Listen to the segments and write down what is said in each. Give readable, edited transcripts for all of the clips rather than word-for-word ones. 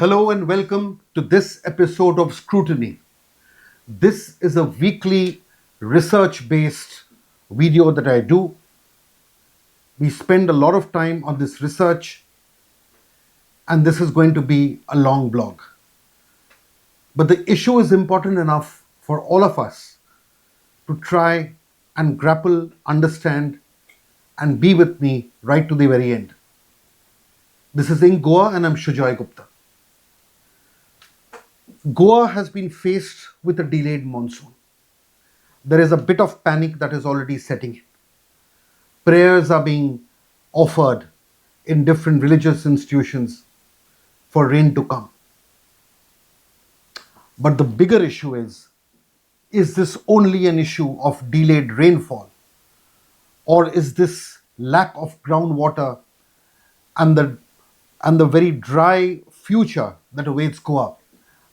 Hello and welcome to this episode of Scrutiny. This is a weekly research based video that I do. We spend a lot of time on this research, and this is going to be a long blog. But the issue is important enough for all of us to try and grapple, understand, and be with me right to the very end. This is in Goa, and I'm Shujoy Gupta. Goa has been faced with a delayed monsoon. There is a bit of panic that is already setting in. Prayers are being offered in different religious institutions for rain to come. But the bigger issue is this only an issue of delayed rainfall? Or is this lack of groundwater and the very dry future that awaits Goa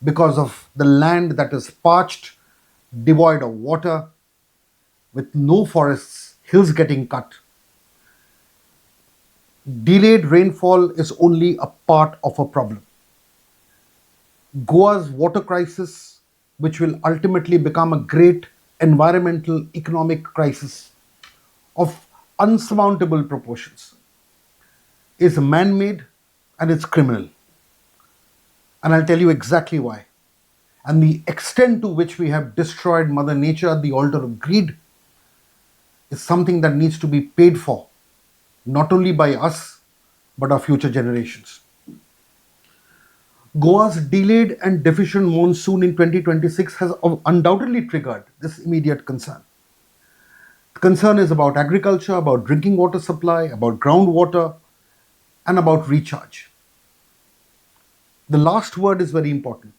because of the land that is parched, devoid of water, with no forests, hills getting cut? Delayed rainfall is only a part of a problem. Goa's water crisis, which will ultimately become a great environmental economic crisis of unsurmountable proportions, is man-made and it's criminal. And I'll tell you exactly why. And the extent to which we have destroyed Mother Nature at the altar of greed is something that needs to be paid for, not only by us, but our future generations. Goa's delayed and deficient monsoon in 2026 has undoubtedly triggered this immediate concern. The concern is about agriculture, about drinking water supply, about groundwater, and about recharge. The last word is very important.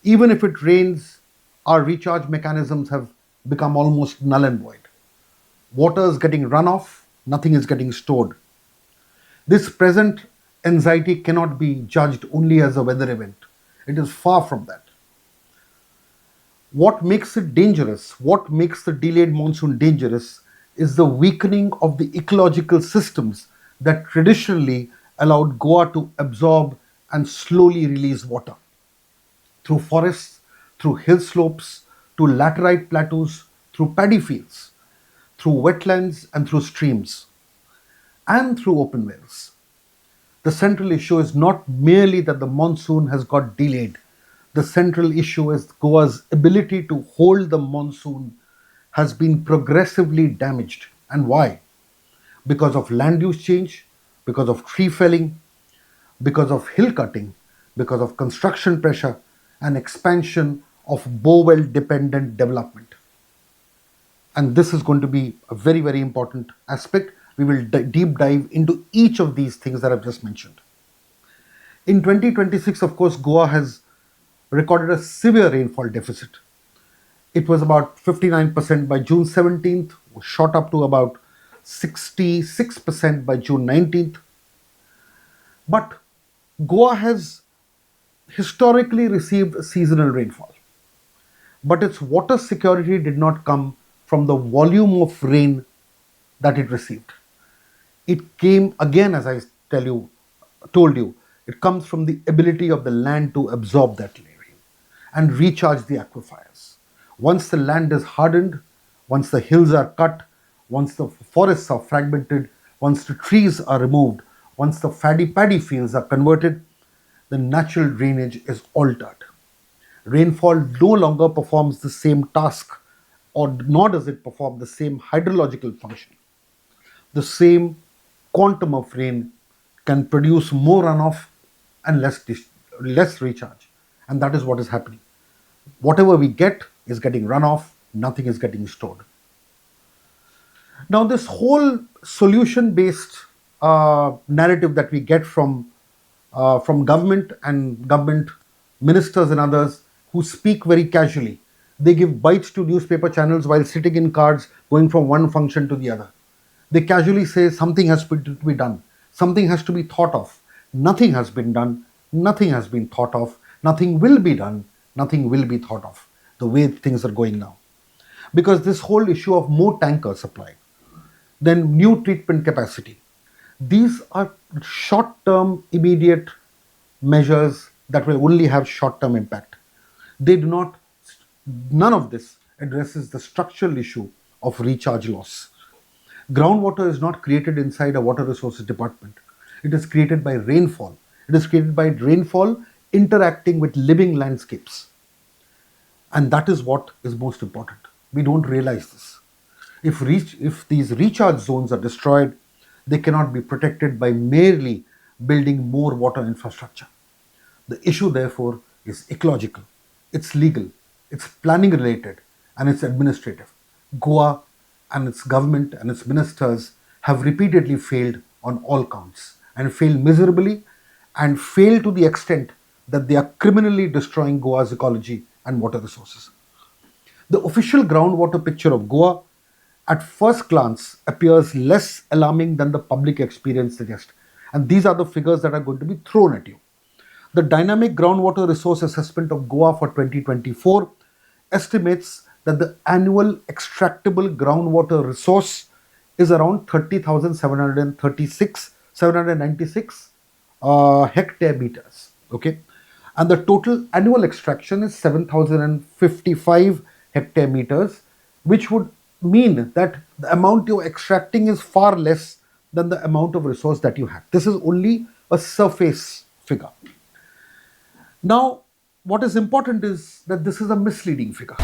Even if it rains, our recharge mechanisms have become almost null and void. Water is getting run off, nothing is getting stored. This present anxiety cannot be judged only as a weather event. It is far from that. What makes it dangerous, what makes the delayed monsoon dangerous, is the weakening of the ecological systems that traditionally allowed Goa to absorb and slowly release water through forests, through hill slopes, to laterite plateaus, through paddy fields, through wetlands, and through streams, and through open wells. The central issue is not merely that the monsoon has got delayed. The central issue is Goa's ability to hold the monsoon has been progressively damaged. And why? Because of land use change, because of tree felling, because of hill cutting, because of construction pressure, and expansion of borewell-dependent development. And this is going to be a very, very important aspect. We will deep dive into each of these things that I've just mentioned. In 2026, of course, Goa has recorded a severe rainfall deficit. It was about 59% by June 17th, shot up to about 66% by June 19th. But Goa has historically received seasonal rainfall. But its water security did not come from the volume of rain that it received. It came again, as I told you, it comes from the ability of the land to absorb that rain and recharge the aquifers. Once the land is hardened, once the hills are cut, once the forests are fragmented, once the trees are removed, once the paddy fields are converted, the natural drainage is altered. Rainfall no longer performs the same task, or nor does it perform the same hydrological function. The same quantum of rain can produce more runoff and less recharge. And that is what is happening. Whatever we get is getting runoff, nothing is getting stored. Now, this whole solution-based narrative that we get from government and government ministers and others who speak very casually. They give bites to newspaper channels while sitting in cars going from one function to the other. They casually say something has to be done, something has to be thought of. Nothing has been done, nothing has been thought of, nothing will be done, nothing will be thought of, the way things are going now. Because this whole issue of more tanker supply, then new treatment capacity, these are short term, immediate measures that will only have short term impact. They do not, none of this addresses the structural issue of recharge loss. Groundwater is not created inside a water resources department. It is created by rainfall. It is created by rainfall interacting with living landscapes. And that is what is most important. We don't realize this. If these recharge zones are destroyed, they cannot be protected by merely building more water infrastructure. The issue, therefore, is ecological, it's legal, it's planning related, and it's administrative. Goa and its government and its ministers have repeatedly failed on all counts and failed miserably and failed to the extent that they are criminally destroying Goa's ecology and water resources. The official groundwater picture of Goa at first glance appears less alarming than the public experience suggests. And these are the figures that are going to be thrown at you. The Dynamic Groundwater Resource Assessment of Goa for 2024 estimates that the annual extractable groundwater resource is around 796 hectare meters. Okay. And the total annual extraction is 7,055 hectare meters, which would mean that the amount you're extracting is far less than the amount of resource that you have. This is only a surface figure. Now, what is important is that this is a misleading figure.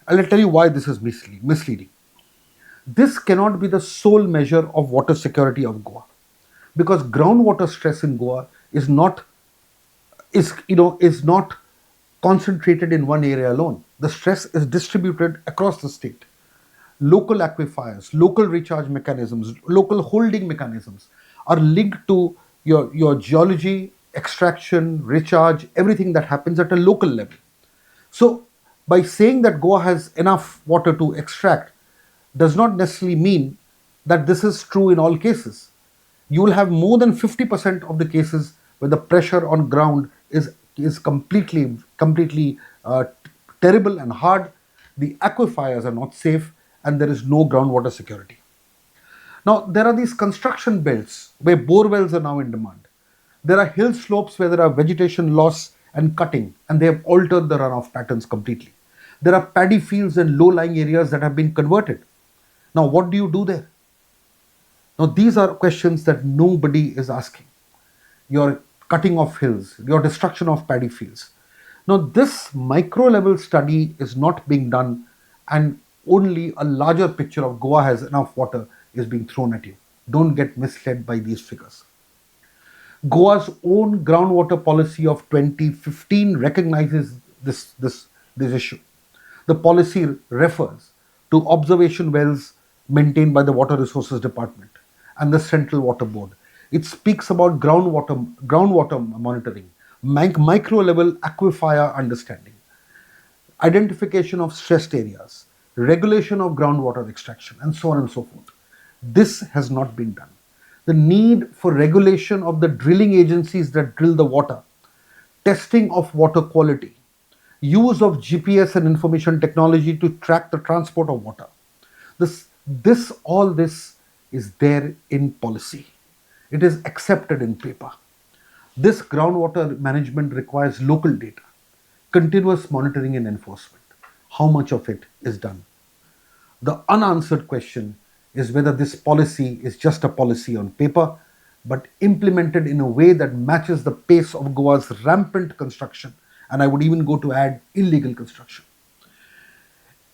I'll tell you why this is misleading. This cannot be the sole measure of water security of Goa, because groundwater stress in Goa is not concentrated in one area alone. The stress is distributed across the state. Local aquifers, local recharge mechanisms, local holding mechanisms are linked to your geology, extraction, recharge, everything that happens at a local level. So, by saying that Goa has enough water to extract does not necessarily mean that this is true in all cases. You will have more than 50% of the cases where the pressure on ground is completely terrible and hard. The aquifers are not safe, and there is no groundwater security. Now, there are these construction belts where borewells are now in demand. There are hill slopes where there are vegetation loss and cutting, and they have altered the runoff patterns completely. There are paddy fields and low-lying areas that have been converted. Now, what do you do there? Now, these are questions that nobody is asking. Your cutting of hills, your destruction of paddy fields. Now, this micro level study is not being done, and only a larger picture of Goa has enough water is being thrown at you. Don't get misled by these figures. Goa's own groundwater policy of 2015 recognizes this issue. The policy refers to observation wells maintained by the Water Resources Department and the Central Water Board. It speaks about groundwater monitoring, micro level aquifer understanding, identification of stressed areas, regulation of groundwater extraction, and so on and so forth. This has not been done. The need for regulation of the drilling agencies that drill the water, testing of water quality, use of GPS and information technology to track the transport of water. All this is there in policy. It is accepted in paper. This groundwater management requires local data, continuous monitoring and enforcement. How much of it is done? The unanswered question is whether this policy is just a policy on paper, but implemented in a way that matches the pace of Goa's rampant construction, and I would even go to add illegal construction.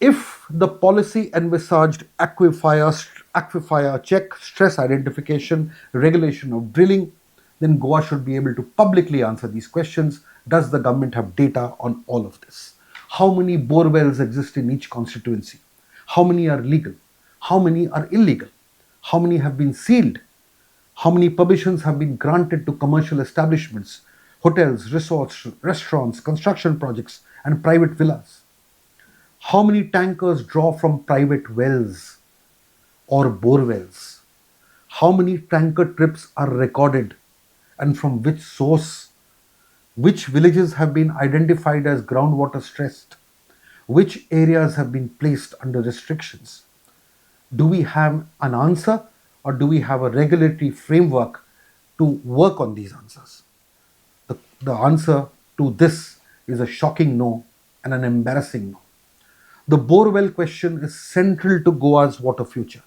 If the policy envisaged aquifer check, stress identification, regulation of drilling, then Goa should be able to publicly answer these questions. Does the government have data on all of this? How many borewells exist in each constituency? How many are legal? How many are illegal? How many have been sealed? How many permissions have been granted to commercial establishments, hotels, resorts, restaurants, construction projects, and private villas? How many tankers draw from private wells or borewells? How many tanker trips are recorded, and from which source? Which villages have been identified as groundwater stressed? Which areas have been placed under restrictions? Do we have an answer, or do we have a regulatory framework to work on these answers? The answer to this is a shocking no and an embarrassing no. The Borewell question is central to Goa's water future.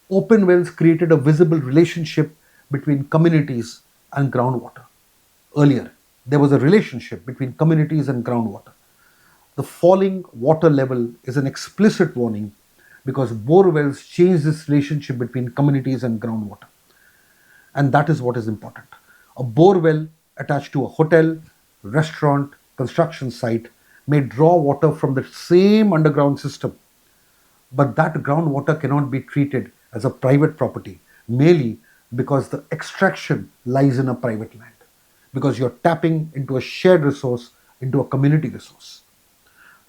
Open wells created a visible relationship between communities and groundwater. Earlier, there was a relationship between communities and groundwater. The falling water level is an explicit warning because bore wells change this relationship between communities and groundwater. And that is what is important. A bore well attached to a hotel, restaurant, construction site may draw water from the same underground system, but that groundwater cannot be treated as a private property merely because the extraction lies in a private land, because you're tapping into a shared resource, into a community resource.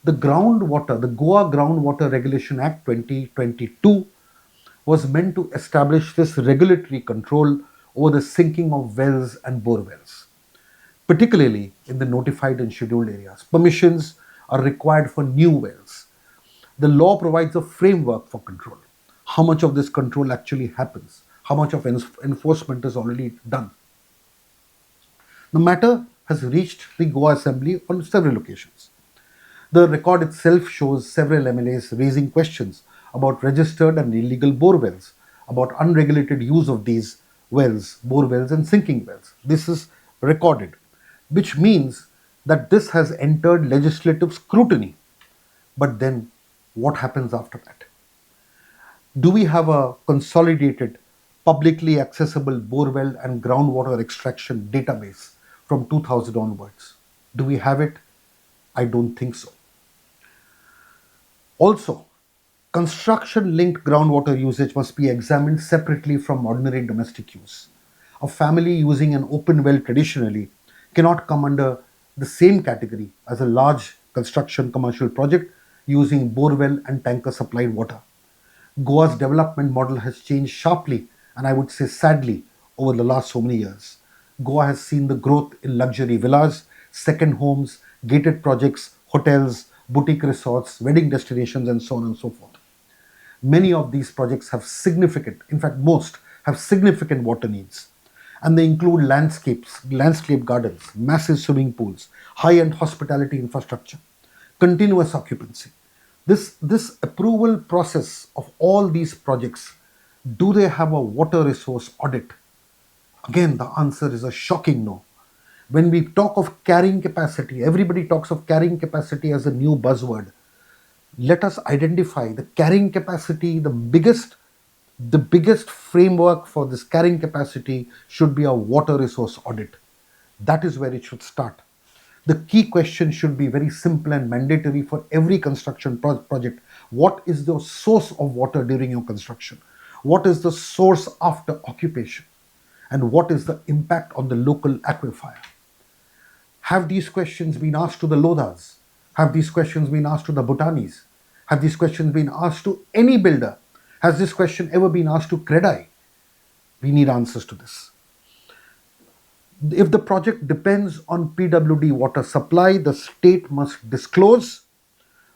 The Goa Groundwater Regulation Act 2022 was meant to establish this regulatory control over the sinking of wells and bore wells, particularly in the notified and scheduled areas. Permissions are required for new wells. The law provides a framework for control. How much of this control actually happens? How much of enforcement is already done? The matter has reached the Goa Assembly on several occasions. The record itself shows several MLAs raising questions about registered and illegal bore wells, about unregulated use of these wells, bore wells, and sinking wells. This is recorded, which means that this has entered legislative scrutiny. But then, what happens after that? Do we have a consolidated, publicly accessible borewell and groundwater extraction database from 2000 onwards? Do we have it? I don't think so. Also, construction linked groundwater usage must be examined separately from ordinary domestic use. A family using an open well traditionally cannot come under the same category as a large construction commercial project using borewell and tanker supplied water. Goa's development model has changed sharply and I would say sadly over the last so many years. Goa has seen the growth in luxury villas, second homes, gated projects, hotels, boutique resorts, wedding destinations, and so on and so forth. Many of these projects have significant, in fact, most have significant water needs. And they include landscape gardens, massive swimming pools, high end hospitality infrastructure, continuous occupancy. This approval process of all these projects, do they have a water resource audit? Again, the answer is a shocking no. When we talk of carrying capacity, everybody talks of carrying capacity as a new buzzword. Let us identify the carrying capacity. The biggest framework for this carrying capacity should be a water resource audit. That is where it should start. The key question should be very simple and mandatory for every construction project. What is the source of water during your construction? What is the source after occupation? And what is the impact on the local aquifer? Have these questions been asked to the Lodhas? Have these questions been asked to the Bhutanis? Have these questions been asked to any builder? Has this question ever been asked to Credai? We need answers to this. If the project depends on PWD water supply, the state must disclose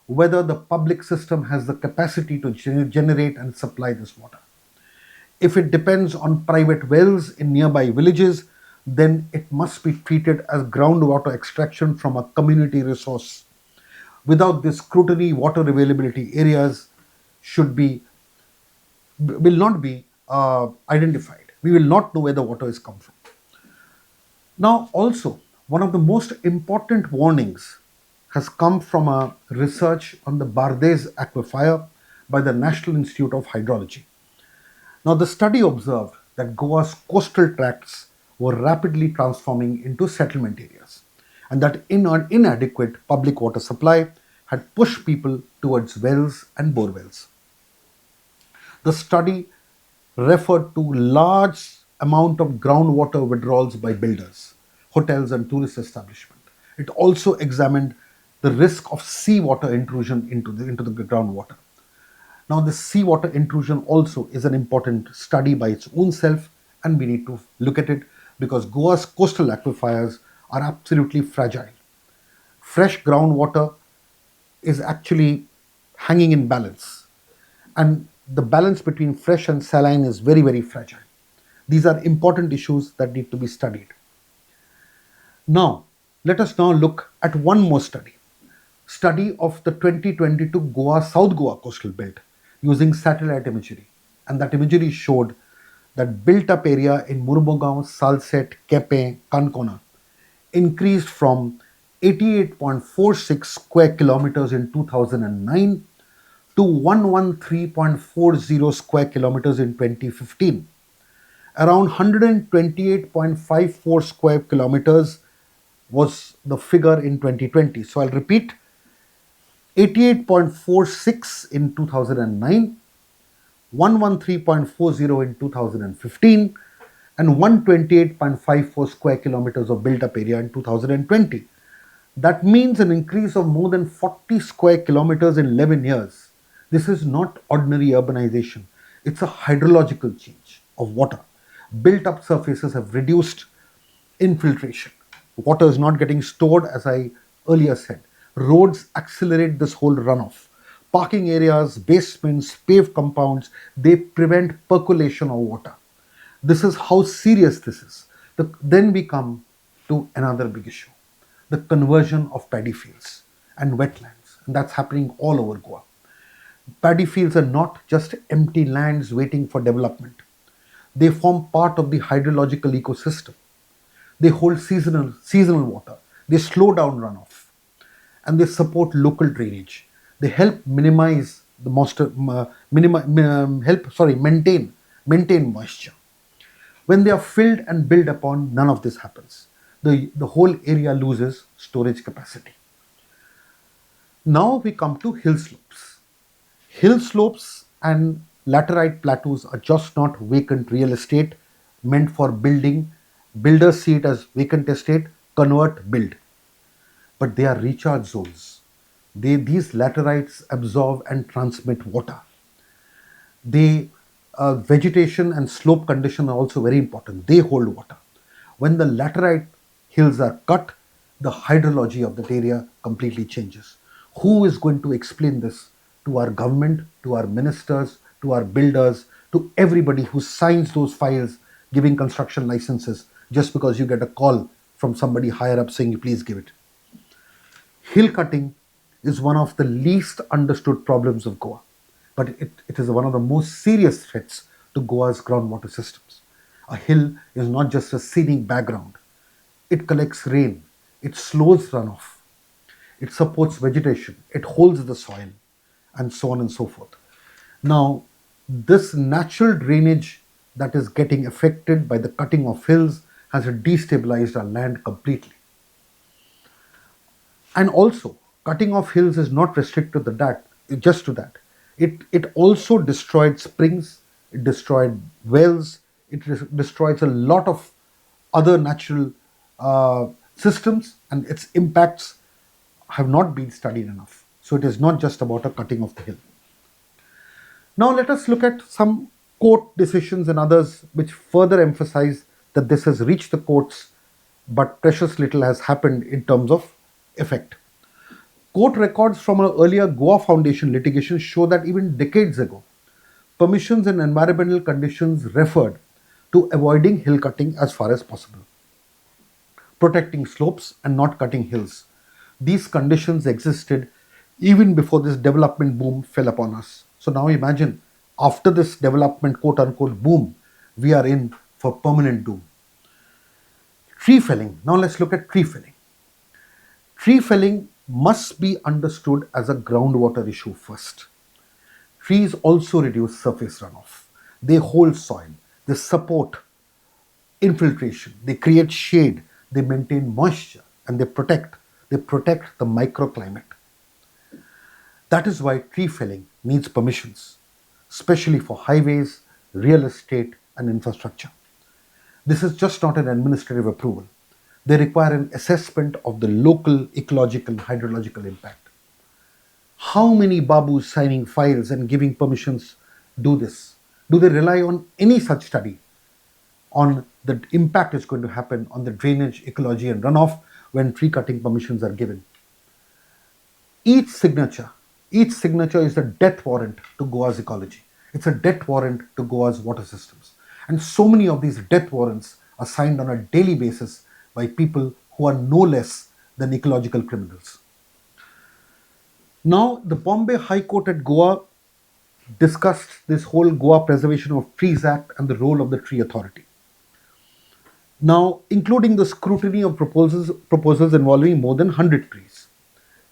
whether the public system has the capacity to generate and supply this water. If it depends on private wells in nearby villages, then it must be treated as groundwater extraction from a community resource. Without this scrutiny, water availability areas will not be identified. We will not know where the water is come from. Now, also, one of the most important warnings has come from a research on the Bardez aquifer by the National Institute of Hydrology. Now, the study observed that Goa's coastal tracts were rapidly transforming into settlement areas, and that inadequate public water supply had pushed people towards wells and bore wells. The study referred to large amount of groundwater withdrawals by builders, hotels and tourist establishment. It also examined the risk of seawater intrusion into the groundwater. Now, this seawater intrusion also is an important study by its own self, and we need to look at it because Goa's coastal aquifers are absolutely fragile. Fresh groundwater is actually hanging in balance, and the balance between fresh and saline is very, very fragile. These are important issues that need to be studied. Now, let us now look at one more study of the 2022 Goa South Goa coastal belt using satellite imagery. And that imagery showed that built up area in Murmugaon, Salset, Kepe, Kankona increased from 88.46 square kilometers in 2009 to 113.40 square kilometers in 2015. Around 128.54 square kilometers was the figure in 2020. So I'll repeat, 88.46 in 2009, 113.40 in 2015, and 128.54 square kilometers of built up area in 2020. That means an increase of more than 40 square kilometers in 11 years. This is not ordinary urbanization, it's a hydrological change of water. Built up surfaces have reduced infiltration. Water is not getting stored, as I earlier said. Roads accelerate this whole runoff. Parking areas, basements, paved compounds, they prevent percolation of water. This is how serious this is. Then we come to another big issue, the conversion of paddy fields and wetlands. And that's happening all over Goa. Paddy fields are not just empty lands waiting for development. They form part of the hydrological ecosystem. They hold seasonal water. They slow down runoff, and they support local drainage. They help minimize the moisture, maintain moisture. When they are filled and built upon, none of this happens. The whole area loses storage capacity. Now we come to hill slopes. Hill slopes and laterite plateaus are just not vacant real estate meant for building. Builders see it as vacant estate, convert, build. But they are recharge zones. These laterites absorb and transmit water. They Vegetation and slope condition are also very important. They hold water. When the laterite hills are cut, the hydrology of that area completely changes. Who is going to explain this to our government, to our ministers, to our builders, to everybody who signs those files giving construction licenses just because you get a call from somebody higher up saying, please give it? Hill cutting is one of the least understood problems of Goa, but it is one of the most serious threats to Goa's groundwater systems. A hill is not just a scenic background, it collects rain, it slows runoff, it supports vegetation, it holds the soil, and so on and so forth. Now, this natural drainage that is getting affected by the cutting of hills has destabilized our land completely. And also, cutting off hills is not restricted to that, just to that. It also destroyed springs, it destroyed wells, destroys a lot of other natural systems, and its impacts have not been studied enough. So it is not just about a cutting of the hill. Now let us look at some court decisions and others which further emphasize that this has reached the courts, but precious little has happened in terms of effect. Court records from an earlier Goa Foundation litigation show that even decades ago, permissions and environmental conditions referred to avoiding hill cutting as far as possible, protecting slopes and not cutting hills. These conditions existed even before this development boom fell upon us. So now imagine, after this development quote unquote boom, we are in for permanent doom. Tree felling. Now let's look at tree felling. Tree felling must be understood as a groundwater issue first. Trees also reduce surface runoff. They hold soil, they support infiltration, they create shade, they maintain moisture, and they protect the microclimate. That is why tree felling needs permissions, especially for highways, real estate, and infrastructure. This is just not an administrative approval. They require an assessment of the local ecological and hydrological impact. How many babus signing files and giving permissions do this? Do they rely on any such study on the impact is going to happen on the drainage, ecology, and runoff when tree cutting permissions are given? Each signature, each signature is a death warrant to Goa's ecology. It's a death warrant to Goa's water systems. And so many of these death warrants are signed on a daily basis by people who are no less than ecological criminals. Now, the Bombay High Court at Goa discussed this whole Goa Preservation of Trees Act and the role of the Tree Authority. Now, including the scrutiny of proposals involving more than 100 trees.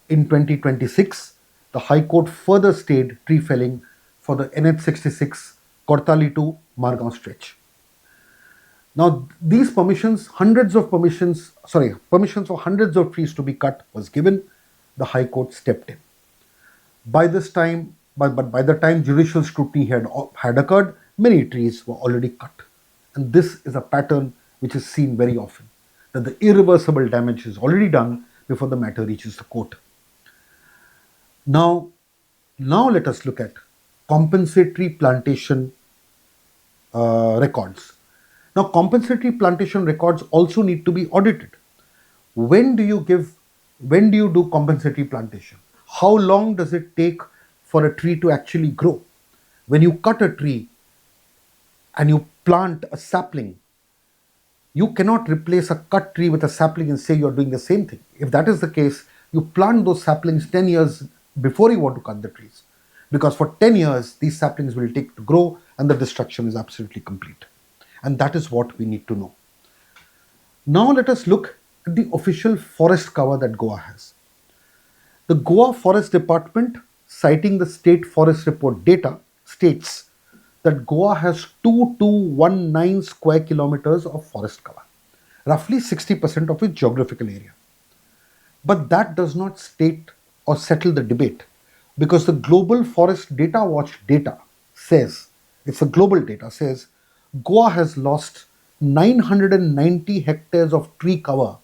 In 2026, the High Court further stayed tree felling for the NH 66 Kortali to Margao stretch. Now, these permissions, permissions for hundreds of trees to be cut was given. The High Court stepped in. By this time, but by the time judicial scrutiny had occurred, many trees were already cut. And this is a pattern which is seen very often, that the irreversible damage is already done before the matter reaches the court. Now, let us look at compensatory plantation records. Now, compensatory plantation records also need to be audited. When do you do compensatory plantation? How long does it take for a tree to actually grow? When you cut a tree and you plant a sapling, you cannot replace a cut tree with a sapling and say you're doing the same thing. If that is the case, you plant those saplings 10 years before you want to cut the trees. Because for 10 years, these saplings will take to grow and the destruction is absolutely complete. And that is what we need to know. Now let us look at the official forest cover that Goa has. The Goa Forest Department, citing the State Forest Report data, states that Goa has 2219 square kilometers of forest cover, roughly 60% of its geographical area. But that does not state or settle the debate, because the Global Forest Data Watch data says, it's a global data, says Goa has lost 990 hectares of tree cover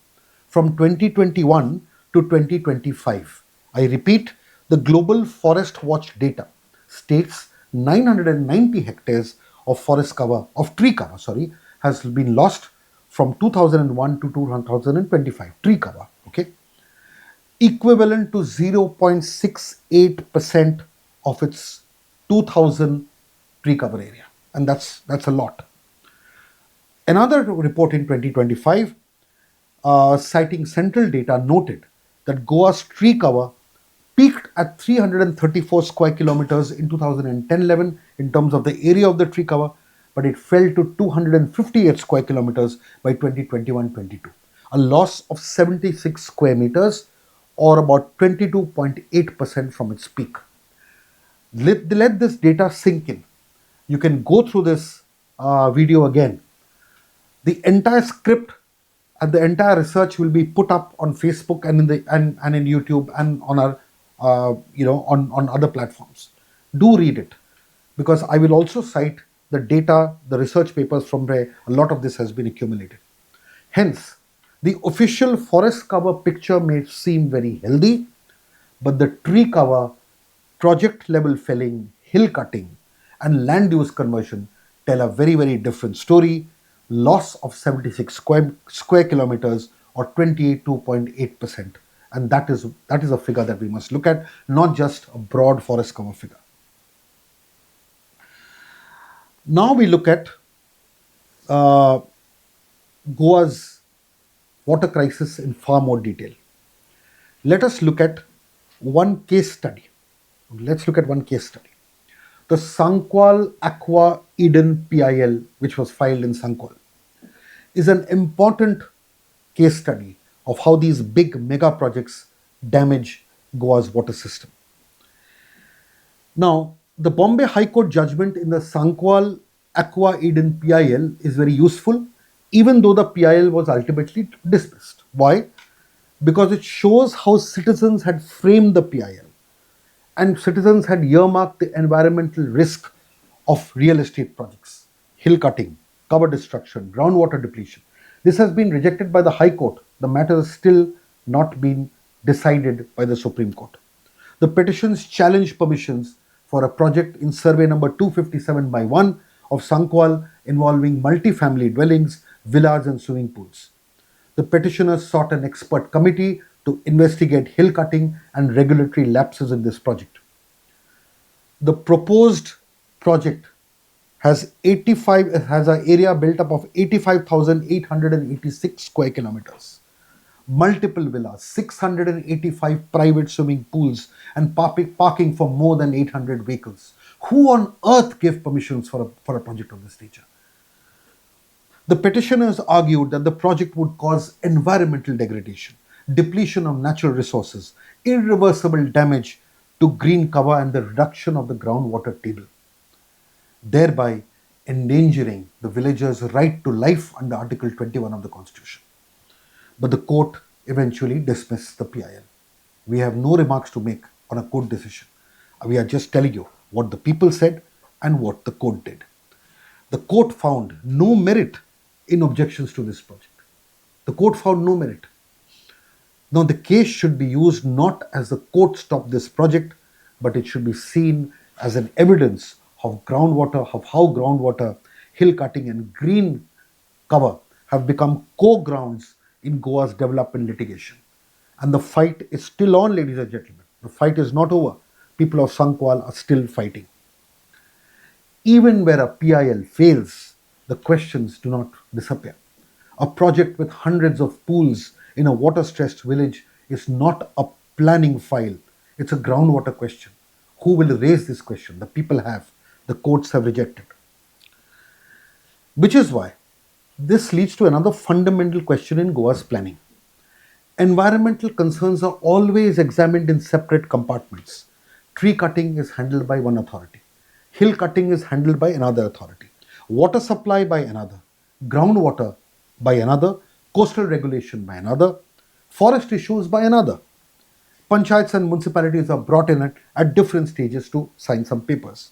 from 2021 to 2025. I repeat, the Global Forest Watch data states 990 hectares of tree cover, has been lost from 2001 to 2025, tree cover, okay? Equivalent to 0.68% of its 2000 tree cover area. And that's a lot. Another report in 2025, citing central data, noted that Goa's tree cover peaked at 334 square kilometers in 2010-11 in terms of the area of the tree cover, but it fell to 258 square kilometers by 2021-22, a loss of 76 square meters, or about 22.8% from its peak. Let this data sink in. You can go through this video again. The entire script and the entire research will be put up on Facebook and in YouTube and on our on other platforms. Do read it, because I will also cite the data, the research papers from where a lot of this has been accumulated. Hence, the official forest cover picture may seem very healthy, but the tree cover, project level felling, hill cutting, and land use conversion tell a very, very different story. Loss of 76 square kilometers, or 22.8%. And that is a figure that we must look at, not just a broad forest cover figure. Now we look at Goa's water crisis in far more detail. Let us look at one case study. The Sancoale Aqua Eden PIL, which was filed in Sancoale, is an important case study of how these big mega projects damage Goa's water system. Now, the Bombay High Court judgment in the Sancoale Aqua Eden PIL is very useful, even though the PIL was ultimately dismissed. Why? Because it shows how citizens had framed the PIL, and citizens had earmarked the environmental risk of real estate projects, hill cutting, cover destruction, groundwater depletion. This has been rejected by the High Court. The matter has still not been decided by the Supreme Court. The petitions challenge permissions for a project in survey number 257/1 of Sancoale involving multi-family dwellings, villas and swimming pools. The petitioners sought an expert committee to investigate hill cutting and regulatory lapses in this project. The proposed project has an area built up of 85,886 square kilometers, multiple villas, 685 private swimming pools, and parking for more than 800 vehicles. Who on earth gave permissions for a project of this nature? The petitioners argued that the project would cause environmental degradation, depletion of natural resources, irreversible damage to green cover, and the reduction of the groundwater table, thereby endangering the villagers' right to life under Article 21 of the Constitution. But the court eventually dismissed the PIL. We have no remarks to make on a court decision. We are just telling you what the people said and what the court did. The court found no merit in objections to this project. The court found no merit. Now, the case should be used not as the court stopped this project, but it should be seen as an evidence of how groundwater, hill cutting, and green cover have become core grounds in Goa's development litigation. And the fight is still on, ladies and gentlemen. The fight is not over. People of Sancoale are still fighting. Even where a PIL fails, the questions do not disappear. A project with hundreds of pools in a water-stressed village is not a planning file. It's a groundwater question. Who will raise this question? The people have. The courts have rejected. Which is why this leads to another fundamental question in Goa's planning. Environmental concerns are always examined in separate compartments. Tree cutting is handled by one authority. Hill cutting is handled by another authority. Water supply by another. Groundwater by another. Coastal regulation by another. Forest issues by another. Panchayats and municipalities are brought in at different stages to sign some papers.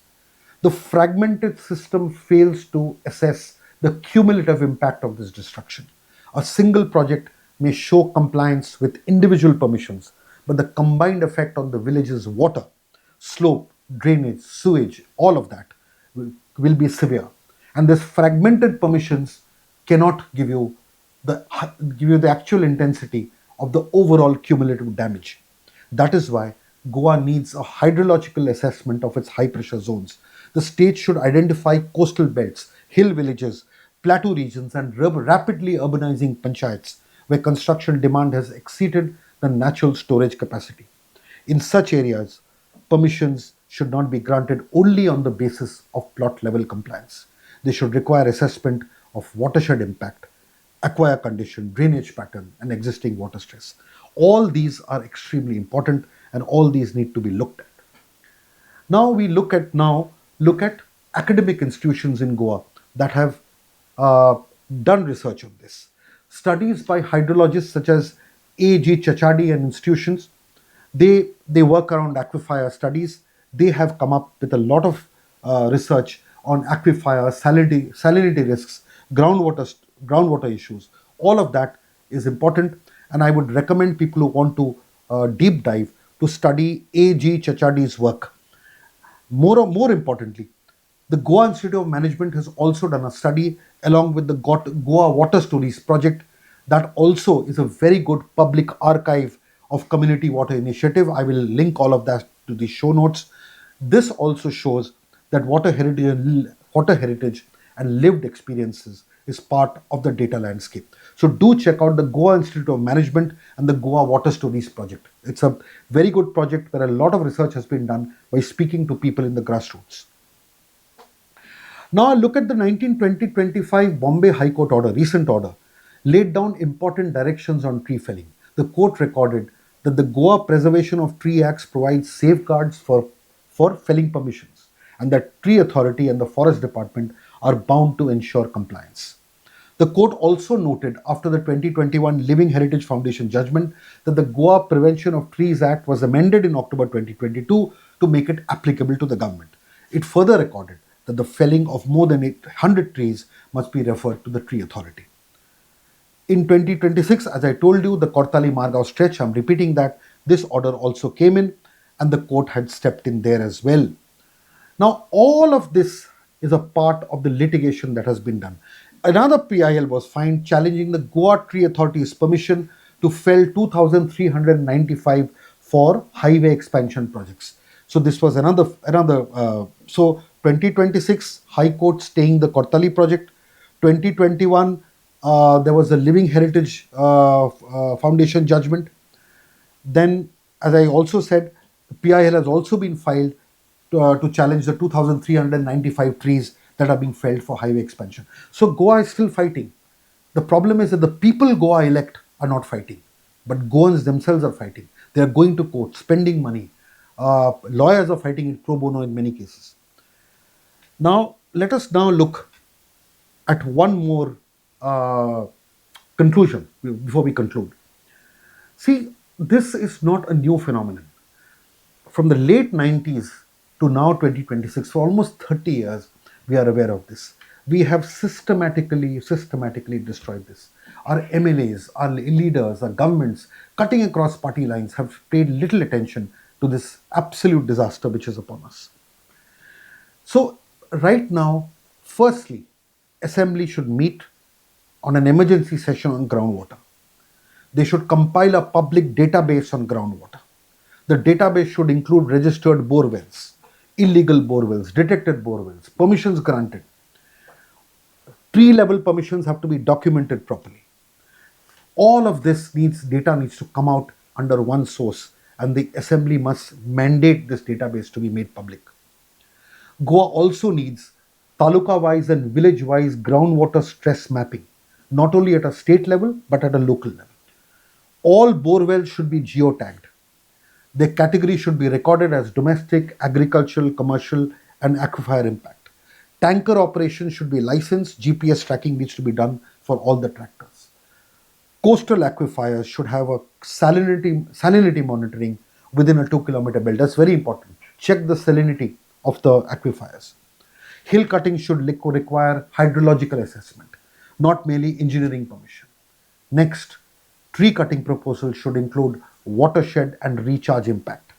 The fragmented system fails to assess the cumulative impact of this destruction. A single project may show compliance with individual permissions, but the combined effect on the village's water, slope, drainage, sewage, all of that will be severe. And this fragmented permissions cannot give you the actual intensity of the overall cumulative damage. That is why Goa needs a hydrological assessment of its high pressure zones. The state should identify coastal belts, hill villages, plateau regions, and rapidly urbanizing panchayats where construction demand has exceeded the natural storage capacity. In such areas, permissions should not be granted only on the basis of plot level compliance. They should require assessment of watershed impact, aqua condition, drainage pattern, and existing water stress. All these are extremely important, and all these need to be looked at. Now we look at academic institutions in Goa that have done research on this. Studies by hydrologists such as A.G. Chachadi and institutions, they work around aquifer studies. They have come up with a lot of research on aquifer, salinity risks, groundwater issues. All of that is important, and I would recommend people who want to deep dive to study A.G. Chachadi's work. More importantly, the Goa Institute of Management has also done a study along with the Goa Water Stories project that also is a very good public archive of community water initiative. I will link all of that to the show notes. This also shows that water heritage and lived experiences is part of the data landscape. So do check out the Goa Institute of Management and the Goa Water Stories project. It's a very good project where a lot of research has been done by speaking to people in the grassroots. Now look at the 1920-25 Bombay High Court order, recent order, laid down important directions on tree felling. The court recorded that the Goa Preservation of Tree Acts provides safeguards for felling permissions, and that Tree Authority and the Forest Department are bound to ensure compliance. The court also noted after the 2021 Living Heritage Foundation judgment that the Goa Prevention of Trees Act was amended in October 2022 to make it applicable to the government. It further recorded that the felling of more than 800 trees must be referred to the Tree Authority. In 2026, as I told you, the Kortali-Margao stretch, I'm repeating that, this order also came in and the court had stepped in there as well. Now, all of this is a part of the litigation that has been done. Another PIL was filed challenging the Goa Tree Authority's permission to fell 2,395 for highway expansion projects. So this was another. So 2026, High Court staying the Kortali project. 2021, there was a Living Heritage Foundation judgment. Then, as I also said, the PIL has also been filed to challenge the 2,395 trees that are being felled for highway expansion. So Goa is still fighting. The problem is that the people Goa elect are not fighting, but Goans themselves are fighting. They are going to court, spending money. Lawyers are fighting in pro bono in many cases. Now, let us now look at one more uh, conclusion before we conclude. See, this is not a new phenomenon. From the late 90s to now 2026, for almost 30 years, we are aware of this. We have systematically destroyed this. Our MLAs, our leaders, our governments, cutting across party lines, have paid little attention to this absolute disaster which is upon us. So, right now, firstly, Assembly should meet on an emergency session on groundwater. They should compile a public database on groundwater. The database should include registered borewells, illegal borewells, detected borewells, permissions granted. Tree level permissions have to be documented properly. All of this data needs to come out under one source, and the assembly must mandate this database to be made public. Goa also needs taluka wise and village wise groundwater stress mapping, not only at a state level but at a local level. All borewells should be geotagged. Their category should be recorded as domestic, agricultural, commercial, and aquifer impact. Tanker operations should be licensed. GPS tracking needs to be done for all the tractors. Coastal aquifers should have a salinity monitoring within a 2 kilometer belt. That's very important. Check the salinity of the aquifers. Hill cutting should require hydrological assessment, not merely engineering permission. Next, tree cutting proposals should include watershed and recharge impact.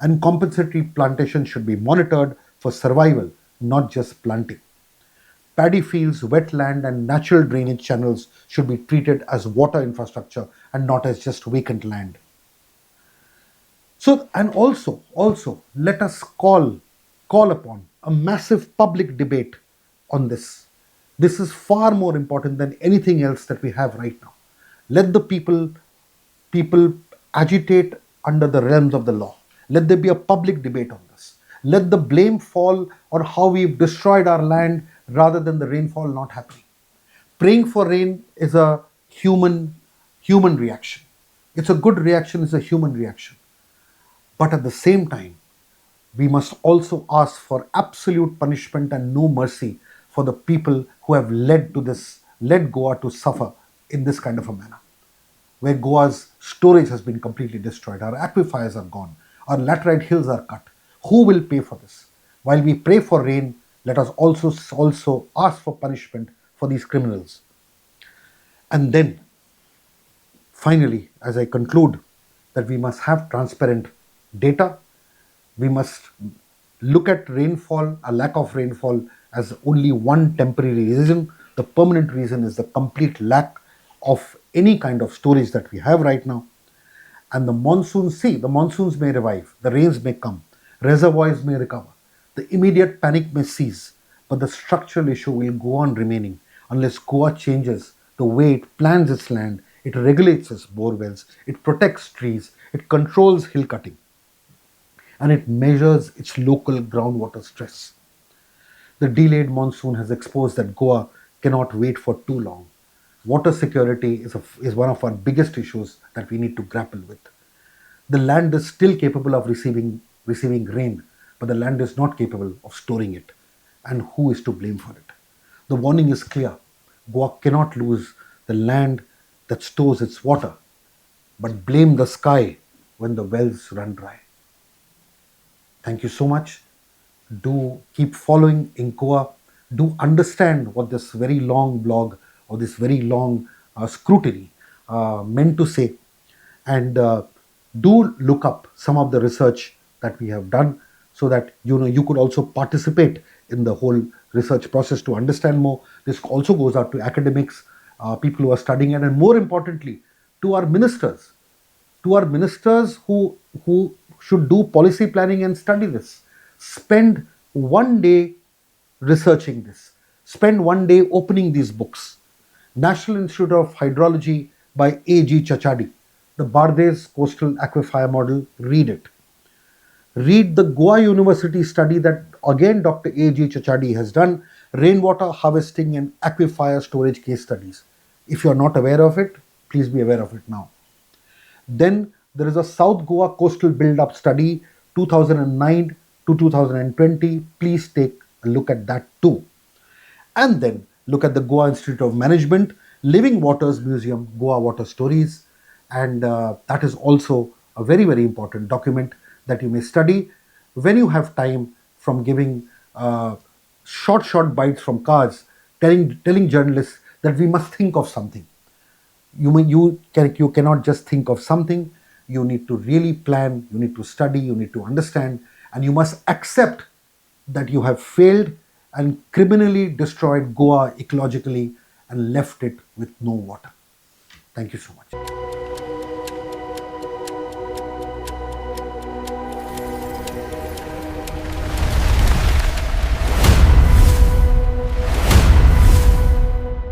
And compensatory plantation should be monitored for survival, not just planting. Paddy fields, wetland, and natural drainage channels should be treated as water infrastructure and not as just vacant land. So, and also, let us call upon a massive public debate on this. This is far more important than anything else that we have right now. Let the people agitate under the realms of the law. Let there be a public debate on this. Let the blame fall on how we've destroyed our land rather than the rainfall not happening. Praying for rain is a human reaction. It's a good reaction, it's a human reaction. But at the same time, we must also ask for absolute punishment and no mercy for the people who have led Goa to suffer in this kind of a manner, where Goa's storage has been completely destroyed, our aquifers are gone, our laterite hills are cut. Who will pay for this? While we pray for rain, let us also ask for punishment for these criminals. And then, finally, as I conclude, that we must have transparent data. We must look at rainfall, a lack of rainfall, as only one temporary reason. The permanent reason is the complete lack of any kind of storage that we have right now. And the monsoons may revive, the rains may come, reservoirs may recover, the immediate panic may cease, but the structural issue will go on remaining unless Goa changes the way it plans its land, it regulates its borewells, it protects trees, it controls hill cutting, and it measures its local groundwater stress. The delayed monsoon has exposed that Goa cannot wait for too long. Water security is one of our biggest issues that we need to grapple with. The land is still capable of receiving rain, but the land is not capable of storing it. And who is to blame for it? The warning is clear. Goa cannot lose the land that stores its water, but blame the sky when the wells run dry. Thank you so much. Do keep following Incoa. Do understand what this very long blog or this very long scrutiny meant to say, and do look up some of the research that we have done, so that you could also participate in the whole research process to understand more. This also goes out to academics, people who are studying it, and more importantly, to our ministers, who should do policy planning and study this. Spend one day researching this. Spend one day opening these books. National Institute of Hydrology by A.G. Chachadi, the Bardes Coastal Aquifer Model, read it. Read the Goa University study that again Dr. A.G. Chachadi has done, rainwater harvesting and aquifer storage case studies. If you are not aware of it, please be aware of it now. Then there is a South Goa coastal build-up study 2009 to 2020. Please take a look at that too. And then look at the Goa Institute of Management, Living Waters Museum, Goa Water Stories. And that is also a very, very important document that you may study when you have time from giving short bites from cards, telling journalists that we must think of something. You cannot just think of something. You need to really plan, you need to study, you need to understand, and you must accept that you have failed and criminally destroyed Goa ecologically and left it with no water. Thank you so much.